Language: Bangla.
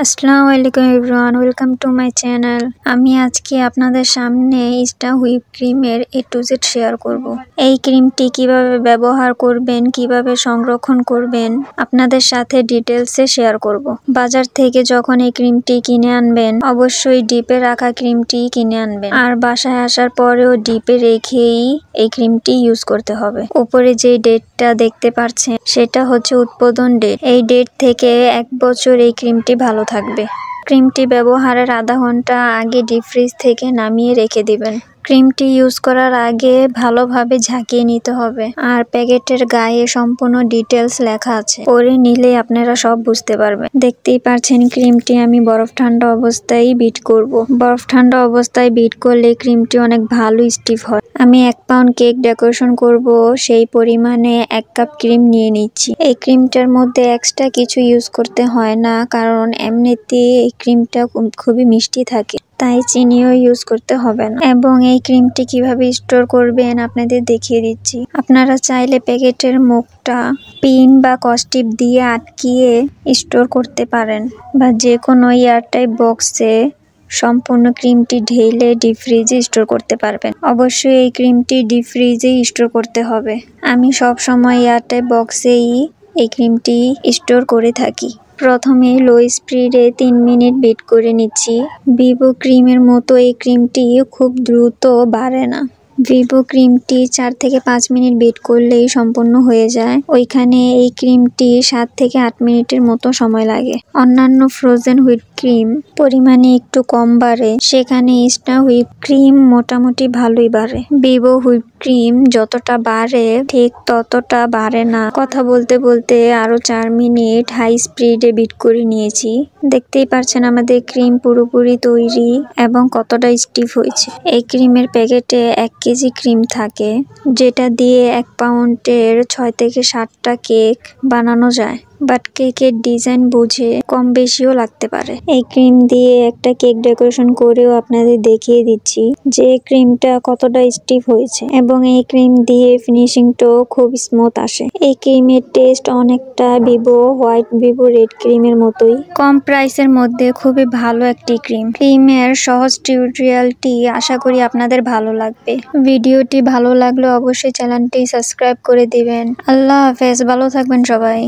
আসসালামু আলাইকুম everyone, welcome to my channel. আমি আজকে আপনাদের সামনে ইনস্টা হুইপ ক্রিমের A to Z শেয়ার করব। এই ক্রিমটি কিভাবে ব্যবহার করবেন, কিভাবে সংরক্ষণ করবেন আপনাদের সাথে ডিটেলসে শেয়ার করব। বাজার থেকে যখন এই ক্রিমটি কিনে আনবেন অবশ্যই ডিপে রাখা ক্রিমটি কিনে আনবেন, আর বাসায় আসার পরেও ডিপে রেখেই এই ক্রিমটি ইউজ করতে হবে। উপরে যে ডেটটা দেখতে পাচ্ছেন সেটা হচ্ছে উৎপাদন ডেট। এই ডেট থেকে 1 বছর এই ক্রিমটি ভালো থাকবে। ক্রিমটি ব্যবহারের আধা ঘন্টা আগে ডিপ ফ্রিজ থেকে নামিয়ে রেখে দিবেন। ক্রিমটি ইউজ করার আগে ভালোভাবে ঝাঁকিয়ে নিতে হবে, আর প্যাকেটের গায়ে সম্পূর্ণ ডিটেলস লেখা আছে, পরে নিলে আপনারা সব বুঝতে পারবেন। দেখতেই পাচ্ছেন ক্রিমটি আমি বরফ ঠান্ডা অবস্থায় বিট করব। বরফ ঠান্ডা অবস্থায় বিট করলে ক্রিমটি অনেক ভালো স্টিফ হয়। আমি 1 পাউন্ড কেক ডেকোরেশন করব, সেই পরিমাণে 1 কাপ ক্রিম নিয়ে নিচ্ছি। এই ক্রিমটার মধ্যে এক্সট্রা কিছু ইউজ করতে হয় না, কারণ এমনিতে এই ক্রিমটা খুবই মিষ্টি থাকে, তাই চিনিও ইউজ করতে হবে না। এবং এই ক্রিমটি কিভাবে স্টোর করবেন আপনাদের দেখিয়ে দিচ্ছি। আপনারা চাইলে প্যাকেটের মুখটা পিন বা কস্টিপ দিয়ে আটকিয়ে স্টোর করতে পারেন, বা যে কোনো এয়ারটাইট বক্সে সম্পূর্ণ ক্রিমটি ঢেলে ডিপ ফ্রিজে স্টোর করতে পারবেন। অবশ্যই এই ক্রিমটি ডিপ ফ্রিজেই স্টোর করতে হবে। আমি সব সময় এয়ারটাইট বক্সেই এই ক্রিমটি স্টোর করে থাকি। প্রথমে লো স্পিডে 3 মিনিট বিট করে নিচ্ছি। ভিভো ক্রিমের মতো এই ক্রিমটি খুব দ্রুত বাড়ে না। ভিভো ক্রিমটি 4 থেকে 5 মিনিট বিট করলেই সম্পূর্ণ হয়ে যায়, ওইখানে এই ক্রিমটি 7 থেকে 8 মিনিটের মতো সময় লাগে। অন্যান্য ফ্রোজেন হুইপ ক্রিম পরিমাণে একটু কম বাড়ে, সেখানে ইনস্টা হুইপ ক্রিম মোটামুটি ভালোই বাড়ে। ভিভো হুইপ ক্রিম যতটা বাড়ে ঠিক ততটা বাড়ে না। কথা বলতে বলতে আরো 4 মিনিট হাই স্পিডে বিট করে নিয়েছি। দেখতেই পাচ্ছেন আমাদের ক্রিম পুরোপুরি তৈরি এবং কতটা স্টিফ হয়েছে। এই ক্রিমের প্যাকেটে 1 কেজি ক্রিম থাকে, যেটা দিয়ে 1 পাউন্ডের 6 থেকে 7টা কেক বানানো যায়। বাট কেকের ডিজাইন বুঝে কম বেশিও লাগতে পারে। এই ক্রিম দিয়ে একটা কেক ডেকোরেশন করেও আপনাদের দেখিয়ে দিচ্ছি যে ক্রিমটা কতটা স্টিফ হয়েছে, এবং এই ক্রিম দিয়ে ফিনিশিংটাও খুব স্মুথ আসে। এই ক্রিমের টেস্ট অনেকটা ভিভো হোয়াইট ভিভো রেড ক্রিমের মতোই। কম প্রাইসের মধ্যে খুবই ভালো একটি ক্রিম। ক্রিমের সহজ টিউটোরিয়ালটি আশা করি আপনাদের ভালো লাগবে। ভিডিওটি ভালো লাগলে অবশ্যই চ্যানেলটি সাবস্ক্রাইব করে দিবেন। আল্লাহ হাফেজ, ভালো থাকবেন সবাই।